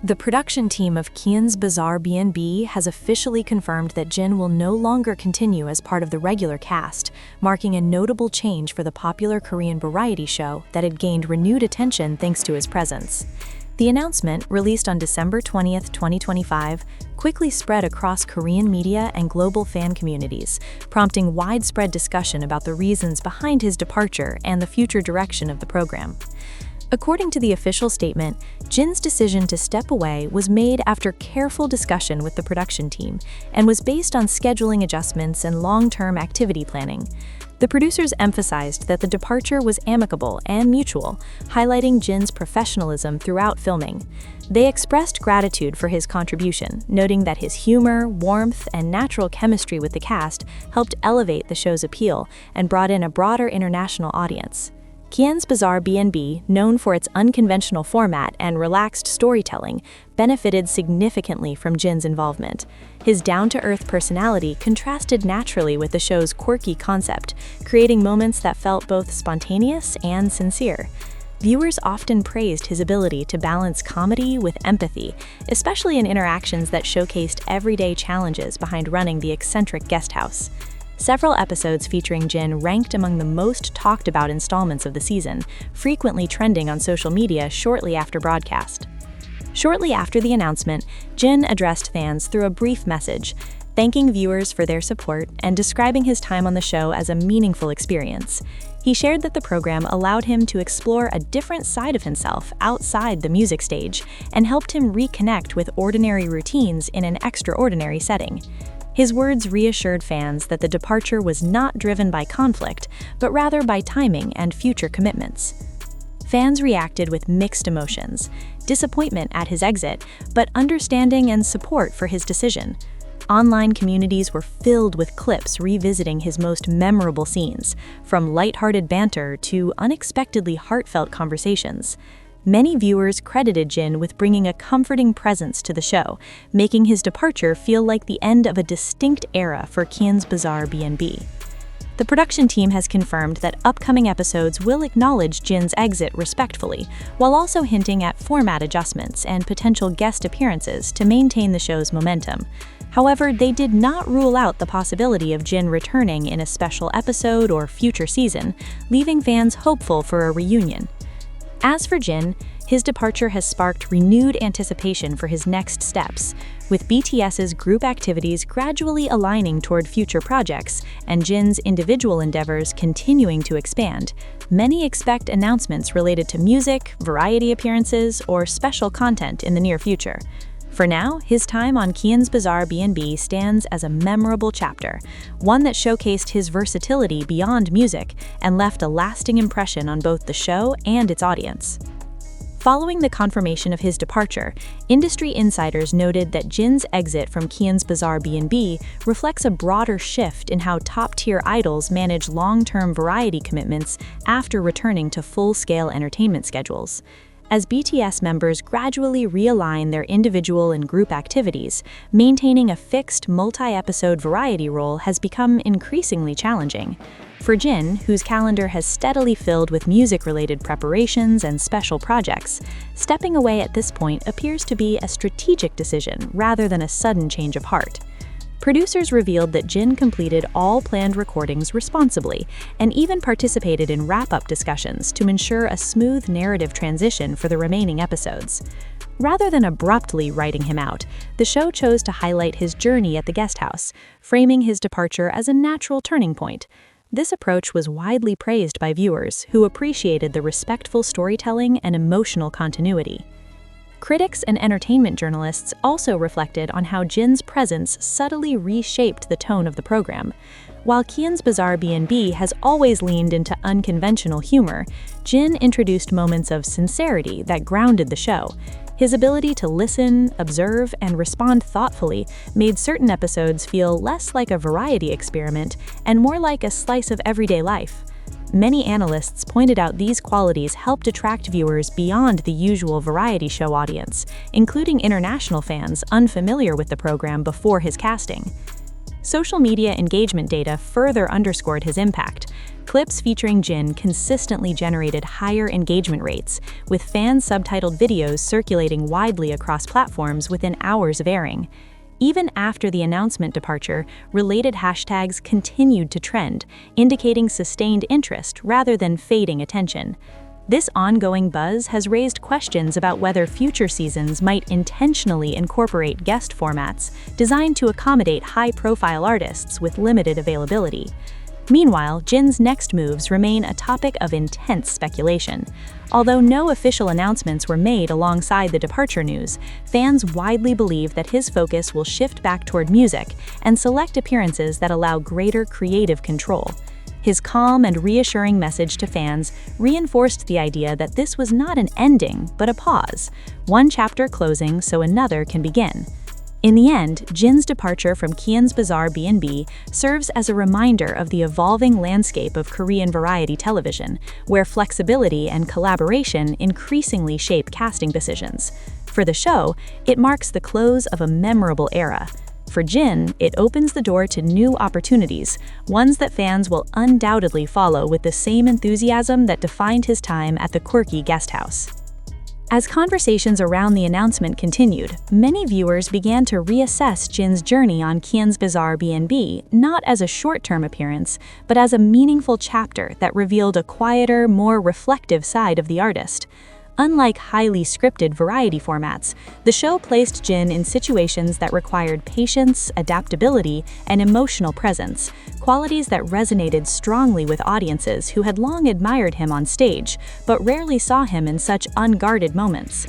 The production team of Kian's Bizarre B&B has officially confirmed that Jin will no longer continue as part of the regular cast, marking a notable change for the popular Korean variety show that had gained renewed attention thanks to his presence. The announcement, released on December 20, 2025, quickly spread across Korean media and global fan communities, prompting widespread discussion about the reasons behind his departure and the future direction of the program. According to the official statement, Jin's decision to step away was made after careful discussion with the production team and was based on scheduling adjustments and long-term activity planning. The producers emphasized that the departure was amicable and mutual, highlighting Jin's professionalism throughout filming. They expressed gratitude for his contribution, noting that his humor, warmth, and natural chemistry with the cast helped elevate the show's appeal and brought in a broader international audience. Kian's Bizarre B&B, known for its unconventional format and relaxed storytelling, benefited significantly from Jin's involvement. His down-to-earth personality contrasted naturally with the show's quirky concept, creating moments that felt both spontaneous and sincere. Viewers often praised his ability to balance comedy with empathy, especially in interactions that showcased everyday challenges behind running the eccentric guest house. Several episodes featuring Jin ranked among the most talked about installments of the season, frequently trending on social media shortly after broadcast. Shortly after the announcement, Jin addressed fans through a brief message, thanking viewers for their support and describing his time on the show as a meaningful experience. He shared that the program allowed him to explore a different side of himself outside the music stage and helped him reconnect with ordinary routines in an extraordinary setting. His words reassured fans that the departure was not driven by conflict, but rather by timing and future commitments. Fans reacted with mixed emotions, disappointment at his exit, but understanding and support for his decision. Online communities were filled with clips revisiting his most memorable scenes, from lighthearted banter to unexpectedly heartfelt conversations. Many viewers credited Jin with bringing a comforting presence to the show, making his departure feel like the end of a distinct era for Kian's Bizarre B&B. The production team has confirmed that upcoming episodes will acknowledge Jin's exit respectfully, while also hinting at format adjustments and potential guest appearances to maintain the show's momentum. However, they did not rule out the possibility of Jin returning in a special episode or future season, leaving fans hopeful for a reunion. As for Jin, his departure has sparked renewed anticipation for his next steps, with BTS's group activities gradually aligning toward future projects and Jin's individual endeavors continuing to expand. Many expect announcements related to music, variety appearances, or special content in the near future. For now, his time on Kian's Bizarre B&B stands as a memorable chapter, one that showcased his versatility beyond music and left a lasting impression on both the show and its audience. Following the confirmation of his departure, industry insiders noted that Jin's exit from Kian's Bizarre B&B reflects a broader shift in how top-tier idols manage long-term variety commitments after returning to full-scale entertainment schedules. As BTS members gradually realign their individual and group activities, maintaining a fixed multi-episode variety role has become increasingly challenging. For Jin, whose calendar has steadily filled with music-related preparations and special projects, stepping away at this point appears to be a strategic decision rather than a sudden change of heart. Producers revealed that Jin completed all planned recordings responsibly and even participated in wrap-up discussions to ensure a smooth narrative transition for the remaining episodes. Rather than abruptly writing him out, the show chose to highlight his journey at the guest house, framing his departure as a natural turning point. This approach was widely praised by viewers who appreciated the respectful storytelling and emotional continuity. Critics and entertainment journalists also reflected on how Jin's presence subtly reshaped the tone of the program. While Kian's Bizarre B&B has always leaned into unconventional humor, Jin introduced moments of sincerity that grounded the show. His ability to listen, observe, and respond thoughtfully made certain episodes feel less like a variety experiment and more like a slice of everyday life. Many analysts pointed out these qualities helped attract viewers beyond the usual variety show audience, including international fans unfamiliar with the program before his casting. Social media engagement data further underscored his impact. Clips featuring Jin consistently generated higher engagement rates, with fan-subtitled videos circulating widely across platforms within hours of airing. Even after the announcement departure, related hashtags continued to trend, indicating sustained interest rather than fading attention. This ongoing buzz has raised questions about whether future seasons might intentionally incorporate guest formats designed to accommodate high-profile artists with limited availability. Meanwhile, Jin's next moves remain a topic of intense speculation. Although no official announcements were made alongside the departure news, fans widely believe that his focus will shift back toward music and select appearances that allow greater creative control. His calm and reassuring message to fans reinforced the idea that this was not an ending, but a pause, one chapter closing so another can begin. In the end, Jin's departure from Kian's Bizarre B&B serves as a reminder of the evolving landscape of Korean variety television, where flexibility and collaboration increasingly shape casting decisions. For the show, it marks the close of a memorable era. For Jin, it opens the door to new opportunities, ones that fans will undoubtedly follow with the same enthusiasm that defined his time at the quirky guest house. As conversations around the announcement continued, many viewers began to reassess Jin's journey on Kian's Bizarre B&B not as a short-term appearance, but as a meaningful chapter that revealed a quieter, more reflective side of the artist. Unlike highly scripted variety formats, the show placed Jin in situations that required patience, adaptability, and emotional presence, qualities that resonated strongly with audiences who had long admired him on stage, but rarely saw him in such unguarded moments.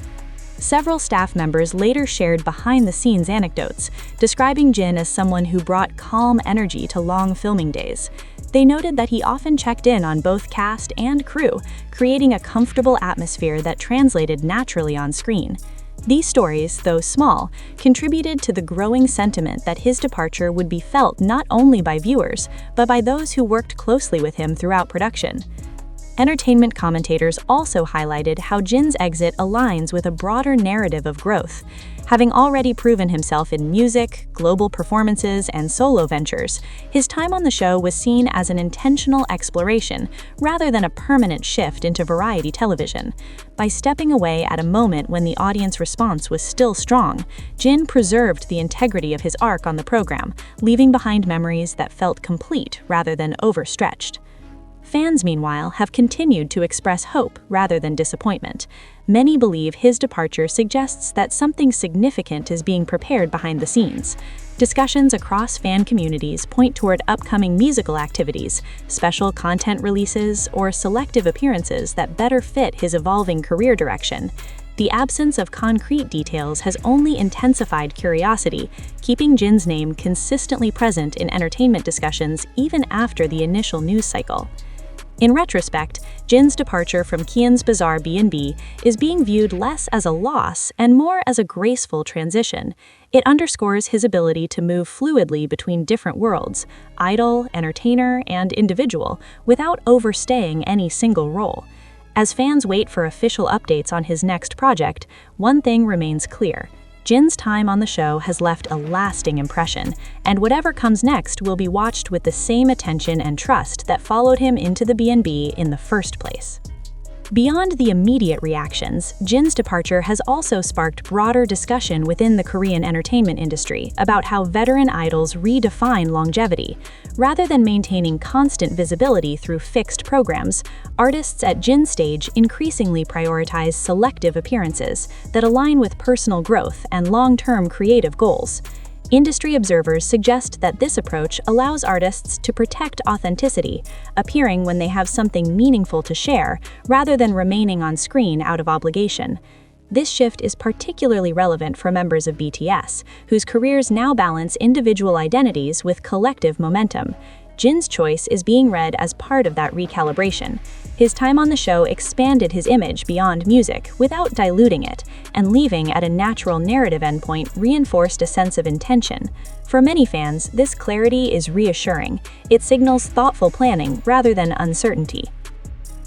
Several staff members later shared behind-the-scenes anecdotes, describing Jin as someone who brought calm energy to long filming days. They noted that he often checked in on both cast and crew, creating a comfortable atmosphere that translated naturally on screen. These stories, though small, contributed to the growing sentiment that his departure would be felt not only by viewers, but by those who worked closely with him throughout production. Entertainment commentators also highlighted how Jin's exit aligns with a broader narrative of growth. Having already proven himself in music, global performances, and solo ventures, his time on the show was seen as an intentional exploration rather than a permanent shift into variety television. By stepping away at a moment when the audience response was still strong, Jin preserved the integrity of his arc on the program, leaving behind memories that felt complete rather than overstretched. Fans, meanwhile, have continued to express hope rather than disappointment. Many believe his departure suggests that something significant is being prepared behind the scenes. Discussions across fan communities point toward upcoming musical activities, special content releases, or selective appearances that better fit his evolving career direction. The absence of concrete details has only intensified curiosity, keeping Jin's name consistently present in entertainment discussions even after the initial news cycle. In retrospect, Jin's departure from Kian's Bizarre B&B is being viewed less as a loss and more as a graceful transition. It underscores his ability to move fluidly between different worlds, idol, entertainer, and individual, without overstaying any single role. As fans wait for official updates on his next project, one thing remains clear. Jin's time on the show has left a lasting impression, and whatever comes next will be watched with the same attention and trust that followed him into the B&B in the first place. Beyond the immediate reactions, Jin's departure has also sparked broader discussion within the Korean entertainment industry about how veteran idols redefine longevity. Rather than maintaining constant visibility through fixed programs, artists at Jin's stage increasingly prioritize selective appearances that align with personal growth and long-term creative goals. Industry observers suggest that this approach allows artists to protect authenticity, appearing when they have something meaningful to share, rather than remaining on screen out of obligation. This shift is particularly relevant for members of BTS, whose careers now balance individual identities with collective momentum. Jin's choice is being read as part of that recalibration. His time on the show expanded his image beyond music without diluting it, and leaving at a natural narrative endpoint reinforced a sense of intention. For many fans, this clarity is reassuring. It signals thoughtful planning rather than uncertainty.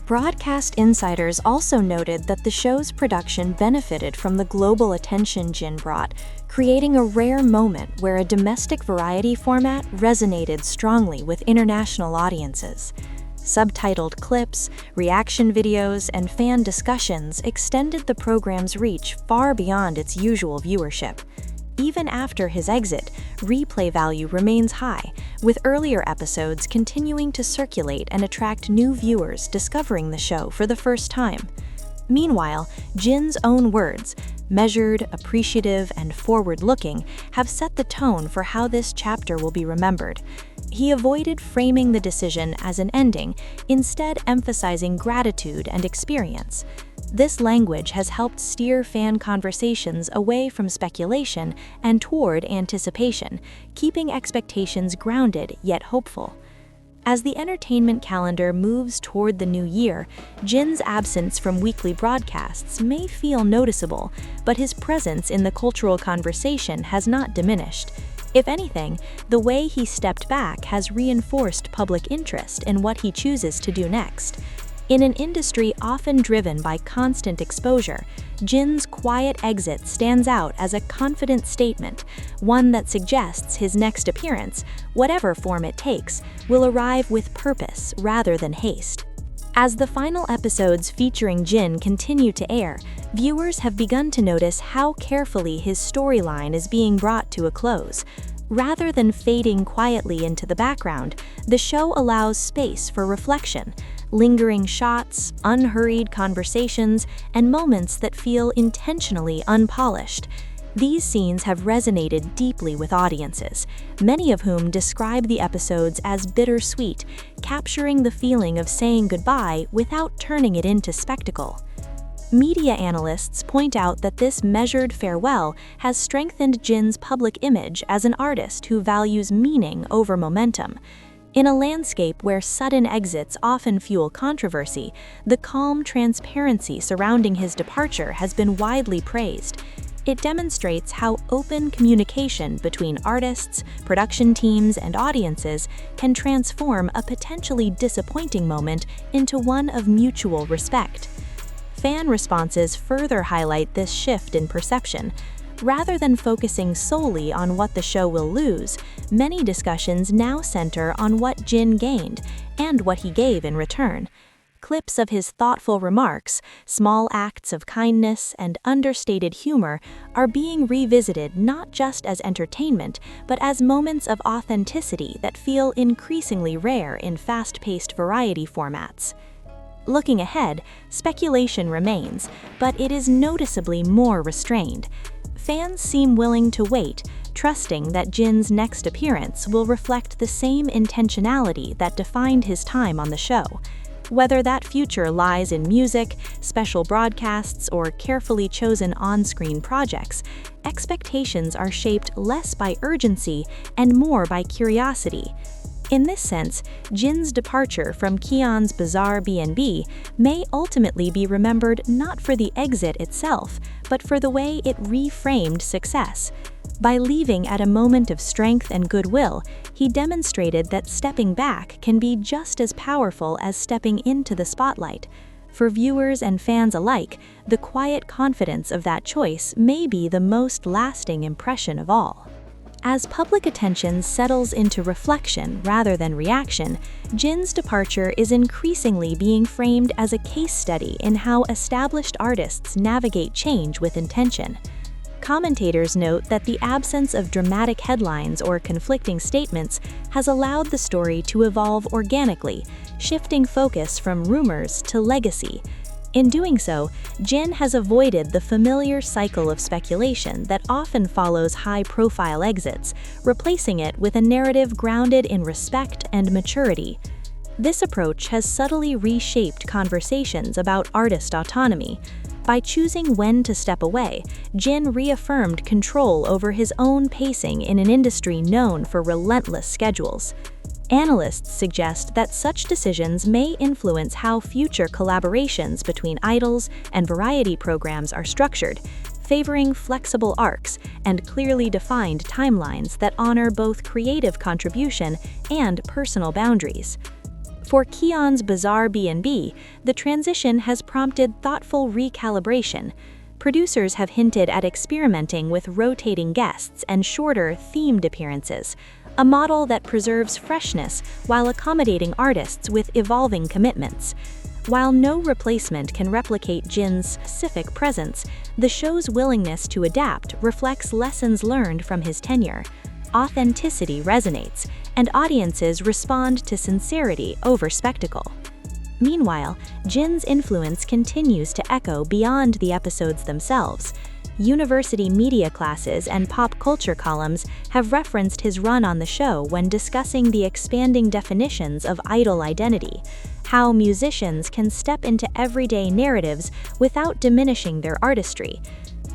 Broadcast insiders also noted that the show's production benefited from the global attention Jin brought, creating a rare moment where a domestic variety format resonated strongly with international audiences. Subtitled clips, reaction videos, and fan discussions extended the program's reach far beyond its usual viewership. Even after his exit, replay value remains high, with earlier episodes continuing to circulate and attract new viewers discovering the show for the first time. Meanwhile, Jin's own words, measured, appreciative, and forward-looking, have set the tone for how this chapter will be remembered. He avoided framing the decision as an ending, instead emphasizing gratitude and experience. This language has helped steer fan conversations away from speculation and toward anticipation, keeping expectations grounded yet hopeful. As the entertainment calendar moves toward the new year, Jin's absence from weekly broadcasts may feel noticeable, but his presence in the cultural conversation has not diminished. If anything, the way he stepped back has reinforced public interest in what he chooses to do next. In an industry often driven by constant exposure, Jin's quiet exit stands out as a confident statement, one that suggests his next appearance, whatever form it takes, will arrive with purpose rather than haste. As the final episodes featuring Jin continue to air, viewers have begun to notice how carefully his storyline is being brought to a close. Rather than fading quietly into the background, the show allows space for reflection, lingering shots, unhurried conversations, and moments that feel intentionally unpolished. These scenes have resonated deeply with audiences, many of whom describe the episodes as bittersweet, capturing the feeling of saying goodbye without turning it into spectacle. Media analysts point out that this measured farewell has strengthened Jin's public image as an artist who values meaning over momentum. In a landscape where sudden exits often fuel controversy, the calm transparency surrounding his departure has been widely praised. It demonstrates how open communication between artists, production teams, and audiences can transform a potentially disappointing moment into one of mutual respect. Fan responses further highlight this shift in perception. Rather than focusing solely on what the show will lose, many discussions now center on what Jin gained and what he gave in return. Clips of his thoughtful remarks, small acts of kindness, and understated humor are being revisited not just as entertainment, but as moments of authenticity that feel increasingly rare in fast-paced variety formats. Looking ahead, speculation remains, but it is noticeably more restrained. Fans seem willing to wait, trusting that Jin's next appearance will reflect the same intentionality that defined his time on the show. Whether that future lies in music, special broadcasts, or carefully chosen on-screen projects, expectations are shaped less by urgency and more by curiosity. In this sense, Jin's departure from Kian's bizarre B&B may ultimately be remembered not for the exit itself, but for the way it reframed success. By leaving at a moment of strength and goodwill, he demonstrated that stepping back can be just as powerful as stepping into the spotlight. For viewers and fans alike, the quiet confidence of that choice may be the most lasting impression of all. As public attention settles into reflection rather than reaction, Jin's departure is increasingly being framed as a case study in how established artists navigate change with intention. Commentators note that the absence of dramatic headlines or conflicting statements has allowed the story to evolve organically, shifting focus from rumors to legacy. In doing so, Jin has avoided the familiar cycle of speculation that often follows high-profile exits, replacing it with a narrative grounded in respect and maturity. This approach has subtly reshaped conversations about artist autonomy. By choosing when to step away, Jin reaffirmed control over his own pacing in an industry known for relentless schedules. Analysts suggest that such decisions may influence how future collaborations between idols and variety programs are structured, favoring flexible arcs and clearly defined timelines that honor both creative contribution and personal boundaries. For Kian's bizarre B&B, the transition has prompted thoughtful recalibration. Producers have hinted at experimenting with rotating guests and shorter, themed appearances, a model that preserves freshness while accommodating artists with evolving commitments. While no replacement can replicate Jin's specific presence, the show's willingness to adapt reflects lessons learned from his tenure. Authenticity resonates, and audiences respond to sincerity over spectacle. Meanwhile, Jin's influence continues to echo beyond the episodes themselves. University media classes and pop culture columns have referenced his run on the show when discussing the expanding definitions of idol identity, how musicians can step into everyday narratives without diminishing their artistry.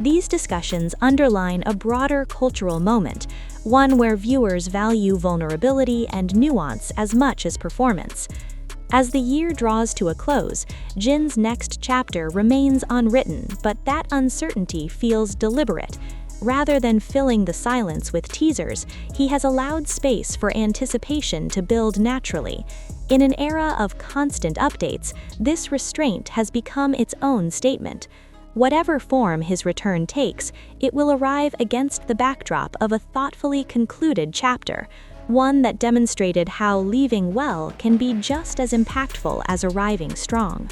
These discussions underline a broader cultural moment, one where viewers value vulnerability and nuance as much as performance. As the year draws to a close, Jin's next chapter remains unwritten, but that uncertainty feels deliberate. Rather than filling the silence with teasers, he has allowed space for anticipation to build naturally. In an era of constant updates, this restraint has become its own statement. Whatever form his return takes, it will arrive against the backdrop of a thoughtfully concluded chapter, one that demonstrated how leaving well can be just as impactful as arriving strong.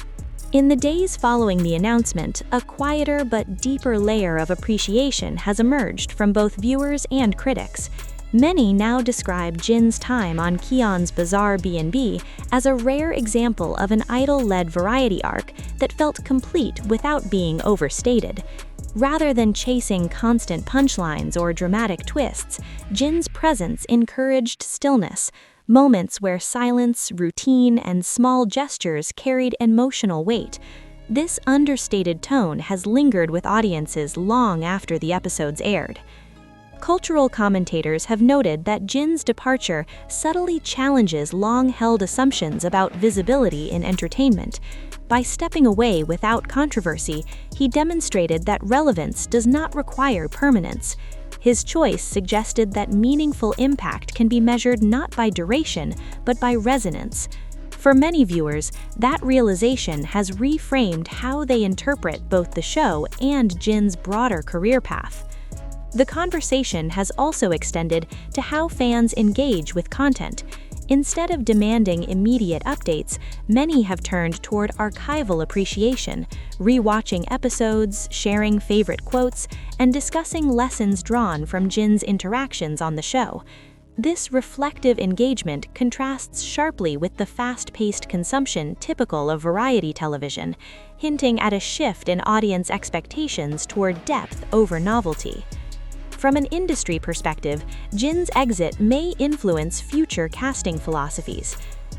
In the days following the announcement, a quieter but deeper layer of appreciation has emerged from both viewers and critics. Many now describe Jin's time on Kian's bizarre B&B as a rare example of an idol-led variety arc that felt complete without being overstated. Rather than chasing constant punchlines or dramatic twists, Jin's presence encouraged stillness, moments where silence, routine, and small gestures carried emotional weight. This understated tone has lingered with audiences long after the episodes aired. Cultural commentators have noted that Jin's departure subtly challenges long-held assumptions about visibility in entertainment. By stepping away without controversy, he demonstrated that relevance does not require permanence. His choice suggested that meaningful impact can be measured not by duration, but by resonance. For many viewers, that realization has reframed how they interpret both the show and Jin's broader career path. The conversation has also extended to how fans engage with content. Instead of demanding immediate updates, many have turned toward archival appreciation, rewatching episodes, sharing favorite quotes, and discussing lessons drawn from Jin's interactions on the show. This reflective engagement contrasts sharply with the fast-paced consumption typical of variety television, hinting at a shift in audience expectations toward depth over novelty. From an industry perspective, Jin's exit may influence future casting philosophies.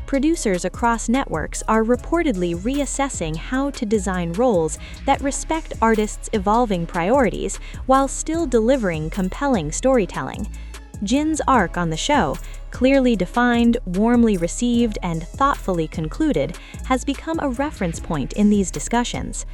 Producers across networks are reportedly reassessing how to design roles that respect artists' evolving priorities while still delivering compelling storytelling. Jin's arc on the show, clearly defined, warmly received, and thoughtfully concluded, has become a reference point in these discussions.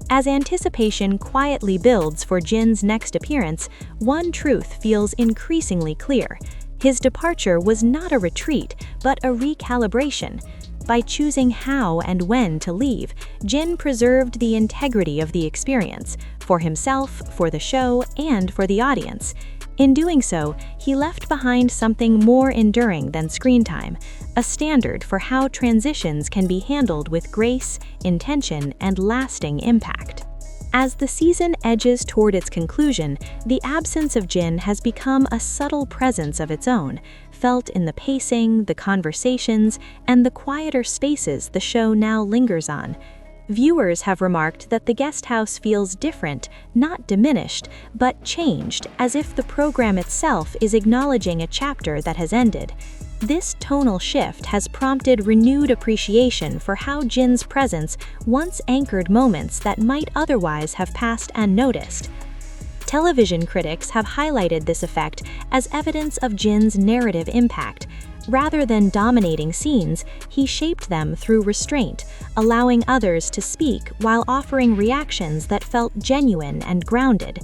As anticipation quietly builds for Jin's next appearance, one truth feels increasingly clear. His departure was not a retreat, but a recalibration. By choosing how and when to leave, Jin preserved the integrity of the experience, for himself, for the show, and for the audience. In doing so, he left behind something more enduring than screen time, a standard for how transitions can be handled with grace, intention, and lasting impact. As the season edges toward its conclusion, the absence of Jin has become a subtle presence of its own, felt in the pacing, the conversations, and the quieter spaces the show now lingers on. Viewers have remarked that the guest house feels different, not diminished, but changed, as if the program itself is acknowledging a chapter that has ended. This tonal shift has prompted renewed appreciation for how Jin's presence once anchored moments that might otherwise have passed unnoticed. Television critics have highlighted this effect as evidence of Jin's narrative impact. Rather than dominating scenes, he shaped them through restraint, allowing others to speak while offering reactions that felt genuine and grounded.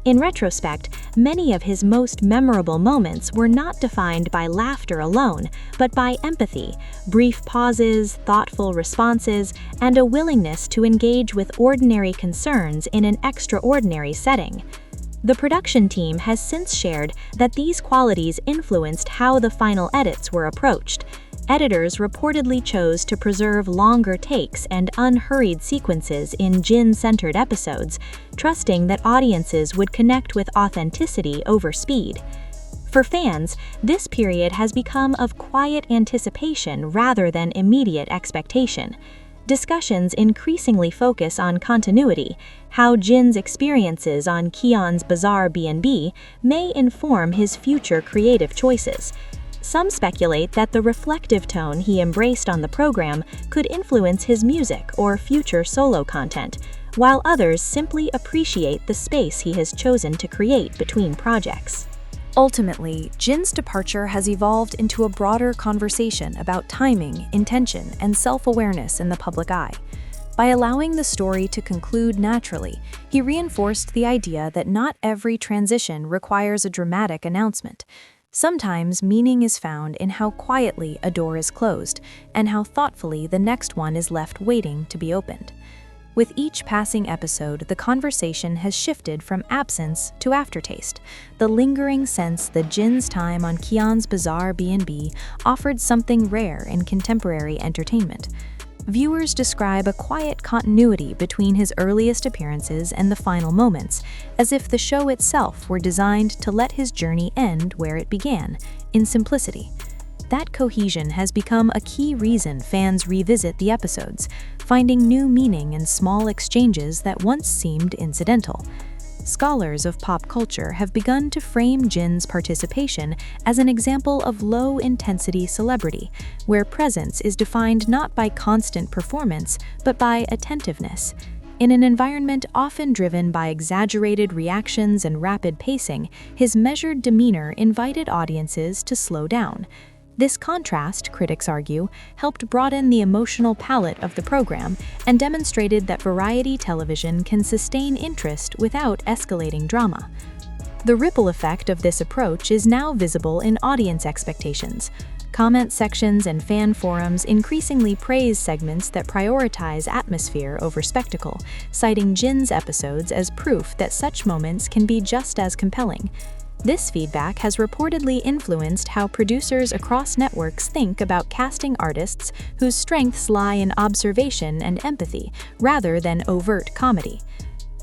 In retrospect, many of his most memorable moments were not defined by laughter alone, but by empathy, brief pauses, thoughtful responses, and a willingness to engage with ordinary concerns in an extraordinary setting. The production team has since shared that these qualities influenced how the final edits were approached. Editors reportedly chose to preserve longer takes and unhurried sequences in Jin-centered episodes, trusting that audiences would connect with authenticity over speed. For fans, this period has become of quiet anticipation rather than immediate expectation. Discussions increasingly focus on continuity, how Jin's experiences on Kian's bizarre B&B may inform his future creative choices. Some speculate that the reflective tone he embraced on the program could influence his music or future solo content, while others simply appreciate the space he has chosen to create between projects. Ultimately, Jin's departure has evolved into a broader conversation about timing, intention, and self-awareness in the public eye. By allowing the story to conclude naturally, he reinforced the idea that not every transition requires a dramatic announcement. Sometimes meaning is found in how quietly a door is closed and how thoughtfully the next one is left waiting to be opened. With each passing episode, the conversation has shifted from absence to aftertaste, the lingering sense that Jin's time on Kian's bizarre B&B offered something rare in contemporary entertainment. Viewers describe a quiet continuity between his earliest appearances and the final moments, as if the show itself were designed to let his journey end where it began, in simplicity. That cohesion has become a key reason fans revisit the episodes, finding new meaning in small exchanges that once seemed incidental. Scholars of pop culture have begun to frame Jin's participation as an example of low-intensity celebrity, where presence is defined not by constant performance, but by attentiveness. In an environment often driven by exaggerated reactions and rapid pacing, his measured demeanor invited audiences to slow down. This contrast, critics argue, helped broaden the emotional palette of the program and demonstrated that variety television can sustain interest without escalating drama. The ripple effect of this approach is now visible in audience expectations. Comment sections and fan forums increasingly praise segments that prioritize atmosphere over spectacle, citing Jin's episodes as proof that such moments can be just as compelling. This feedback has reportedly influenced how producers across networks think about casting artists whose strengths lie in observation and empathy, rather than overt comedy.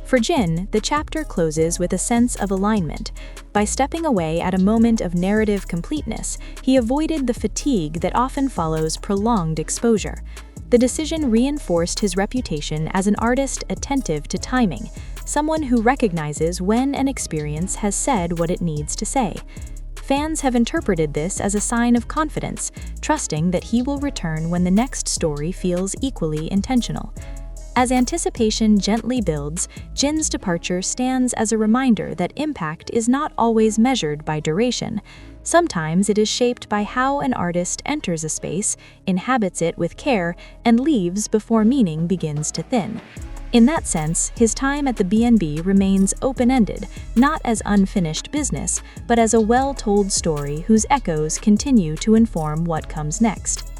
For Jin, the chapter closes with a sense of alignment. By stepping away at a moment of narrative completeness, he avoided the fatigue that often follows prolonged exposure. The decision reinforced his reputation as an artist attentive to timing, someone who recognizes when an experience has said what it needs to say. Fans have interpreted this as a sign of confidence, trusting that he will return when the next story feels equally intentional. As anticipation gently builds, Jin's departure stands as a reminder that impact is not always measured by duration. Sometimes it is shaped by how an artist enters a space, inhabits it with care, and leaves before meaning begins to thin. In that sense, his time at the B&B remains open-ended, not as unfinished business, but as a well-told story whose echoes continue to inform what comes next.